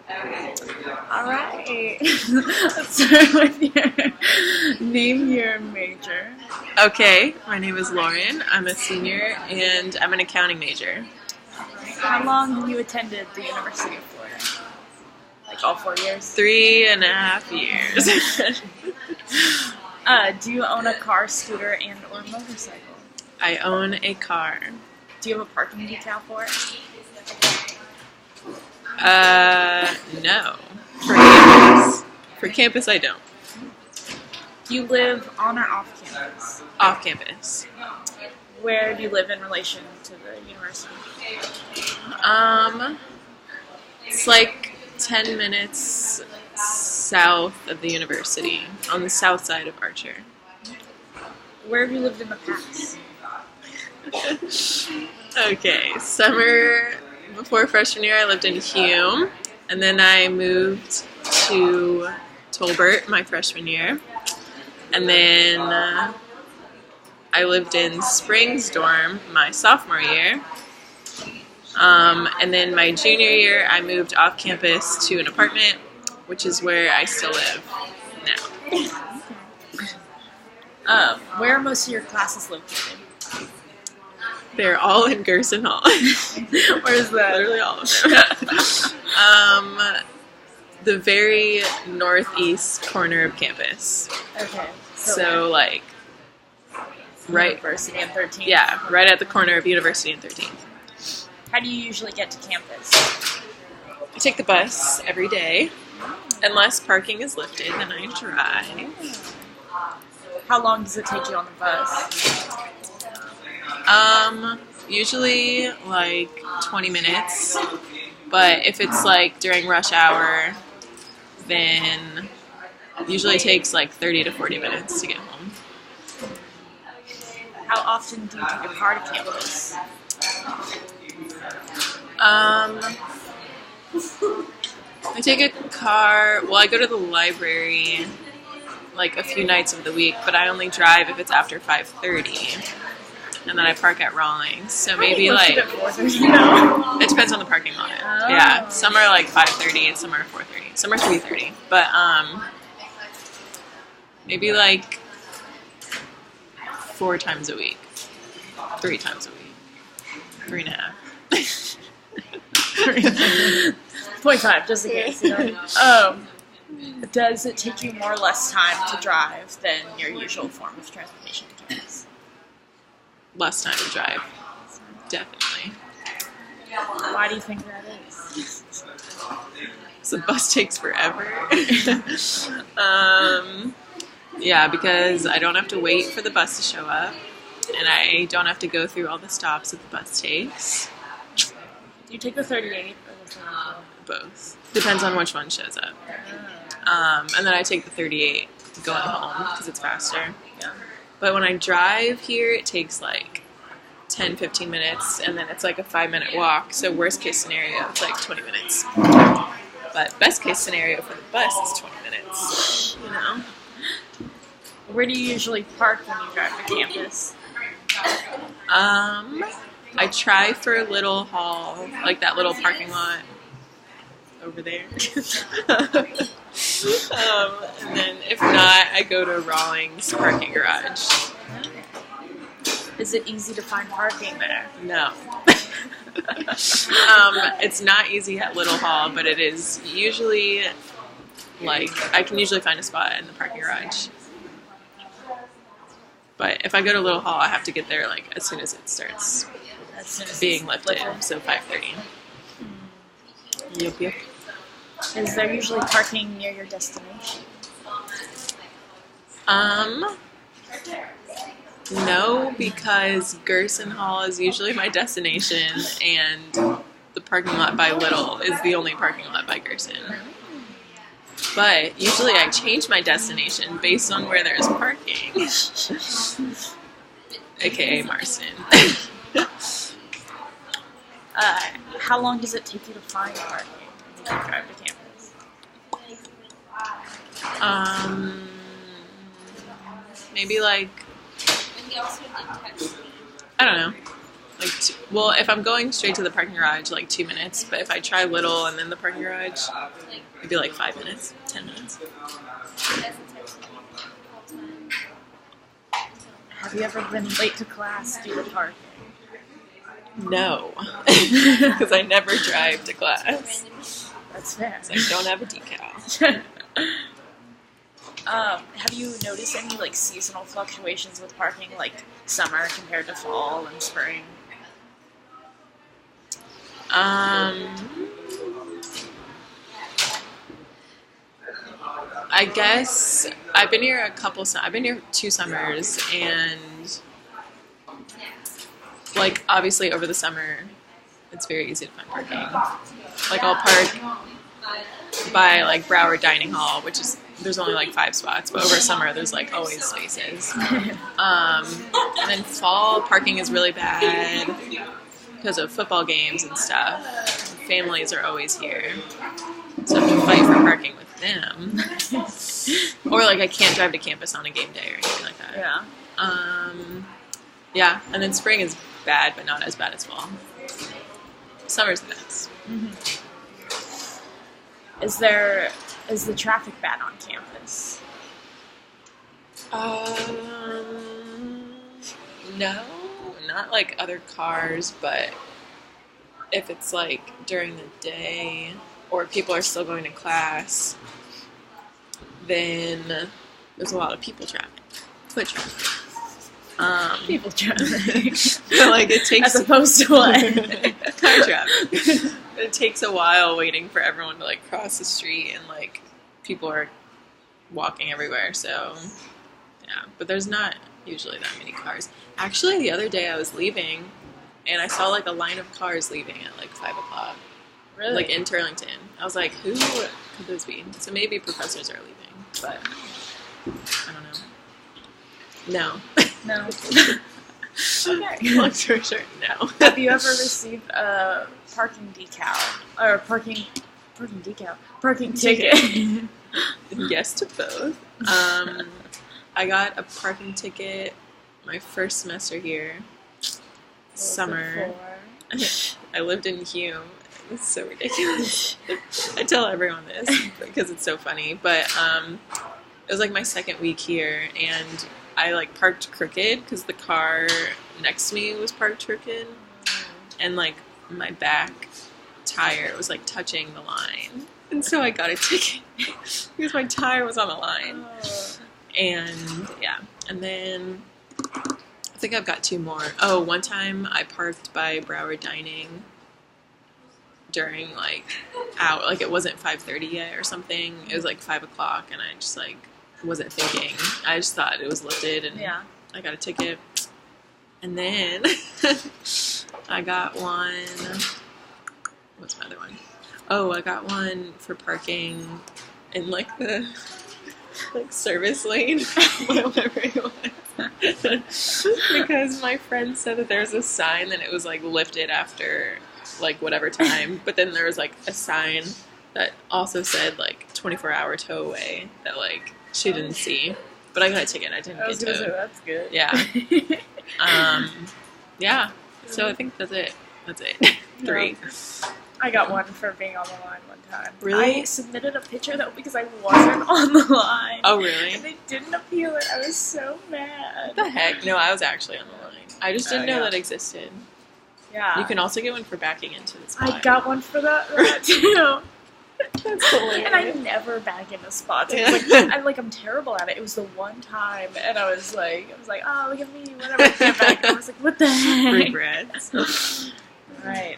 All right. Let's start with your name, your major. Okay, my name is Lauren. I'm a senior and I'm an accounting major. How long have you attended the University of Florida? Like all 4 years? 3.5 years. Do you own a car, scooter, and or motorcycle? I own a car. Do you have a parking decal for it? No. For campus. For campus, I don't. Do you live on or off campus? Off campus. Where do you live in relation to the university? It's like 10 minutes south of the university, on the south side of Archer. Where have you lived in the past? Okay, summer before freshman year, I lived in Hume, and then I moved to Tolbert my freshman year, and then I lived in Springs dorm my sophomore year, and then my junior year, I moved off campus to an apartment, which is where I still live now. Where are most of your classes located? They're all in Gerson Hall. Where's that? Literally all of them. The very northeast corner of campus. Okay. So like, right, University and 13th. yeah, right at the corner of University and 13th. How do you usually get to campus? I take the bus every day. Unless parking is lifted, then I drive. How long does it take you on the bus? Usually like 20 minutes, but if it's like during rush hour, then usually it takes like 30 to 40 minutes to get home. How often do you take a car to campus? I take a car, well I go to the library like a few nights of the week, but I only drive if it's after 5:30. And then I park at Rawlings. So maybe like, it depends on the parking lot. Oh. Yeah, some are like 5:30 and some are 4:30. Some are 3:30. But maybe like 4 times a week. 3 times a week. 3.5. 0.5, just in case. You know? Does it take you more or less time to drive than your usual form of transportation to campus? Less time to drive. Definitely. Why do you think that is? So the bus takes forever. Yeah, because I don't have to wait for the bus to show up, and I don't have to go through all the stops that the bus takes. Do you take the 38 or the 34? Both. Depends on which one shows up. And then I take the 38 going home because it's faster. Yeah. But when I drive here, it takes like 10, 15 minutes, and then it's like a 5-minute walk. So worst case scenario, it's like 20 minutes. But best case scenario for the bus is 20 minutes, you know? Where do you usually park when you drive to campus? I try for Little Hall, like that little parking lot over there. And then if not, I go to Rawlings parking garage. Is it easy to find parking there? No. It's not easy at Little Hall, but it is usually, like, I can usually find a spot in the parking garage. But if I go to Little Hall, I have to get there, like, as soon as it starts As soon as being it's lifted, so 5:30. Yep. Is there usually parking near your destination? No, because Gerson Hall is usually my destination, and the parking lot by Little is the only parking lot by Gerson. But usually I change my destination based on where there's parking. AKA Marston. How long does it take you to find parking when you drive to campus? Maybe like, I don't know, Like, well, if I'm going straight to the parking garage, like 2 minutes. But if I try Little and then the parking garage, it'd be like 5 minutes, 10 minutes. Have you ever been late to class due to parking? No, because I never drive to class. That's fair. So I don't have a decal. Have you noticed any like seasonal fluctuations with parking, like summer compared to fall and spring? I guess I've been here I've been here 2 summers, and like obviously over the summer, it's very easy to find parking. Like I'll park by like Broward Dining Hall, which is there's only like 5 spots, but over summer there's like always spaces. And then fall parking is really bad because of football games and stuff. Families are always here, so I have to fight for parking with them. Or like I can't drive to campus on a game day or anything like that. Yeah. Yeah, and then spring is bad, but not as bad as fall. Summer's the best. Mm-hmm. Is the traffic bad on campus? No, not like other cars, but if it's like during the day or people are still going to class, then there's a lot of people traffic, foot traffic. People traffic. But like it takes As opposed to what? car traffic. It takes a while waiting for everyone to like cross the street, and like people are walking everywhere. So yeah, but there's not usually that many cars. Actually, the other day I was leaving, and I saw like a line of cars leaving at like 5 o'clock. Really? Like in Turlington. I was like, who could those be? So maybe professors are leaving, but I don't know. No. No. Okay. Long story short, no. Have you ever received a parking decal or parking ticket? Yes to both. I got a parking ticket my first semester here. Summer. I lived in Hume. It's so ridiculous. I tell everyone this because it's so funny. But it was like my second week here, and I like parked crooked because the car next to me was parked crooked, and like my back tire was like touching the line, and so I got a ticket because my tire was on the line. And yeah, and then I think I've got 2 more. Oh, one time I parked by Broward Dining during like out, like it wasn't 5:30 yet or something. It was like 5 o'clock, and I just like wasn't thinking. I just thought it was lifted, and Yeah. I got a ticket. And then I got one. What's my other one? Oh, I got one for parking in like the like service lane, whatever it was. Because my friend said that there's a sign that it was like lifted after like whatever time, but then there was like a sign that also said like 24-hour tow away that like she didn't see. But I got a ticket. I didn't get towed. That's good. Yeah. Yeah. So I think that's it. That's it. 3. I got one for being on the line one time. Really? I submitted a picture though because I wasn't on the line. Oh, really? And they didn't appeal it. I was so mad. What the heck? No, I was actually on the line. I just didn't know yeah. that existed. Yeah. You can also get one for backing into the spot. I got one for that too. That's hilarious. And I never back into spots. Yeah. I'm terrible at it. It was the one time, and I was like, oh, look at me, whatever. I can't back. I was like, what the heck? Regrets. Right.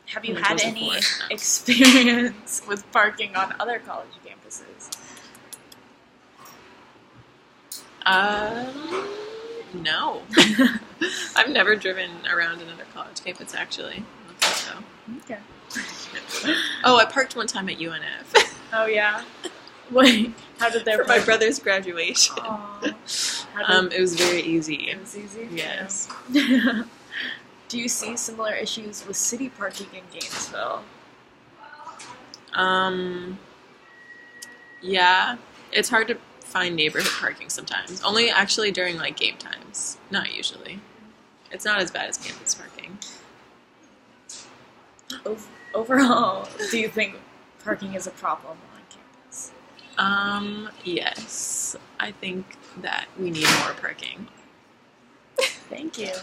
Have you Which had was any before. experience with parking on other college campuses? No. I've never driven around another college campus, actually. I don't think so. Okay. Oh, I parked one time at UNF. Oh yeah. Wait, how did their for my brother's graduation. Aw. It was very easy. It was easy. Yes. Do you see similar issues with city parking in Gainesville? Yeah. It's hard to find neighborhood parking sometimes. Only actually during like game times. Not usually. It's not as bad as campus parking. Overall, do you think parking is a problem on campus? Yes. I think that we need more parking. Thank you.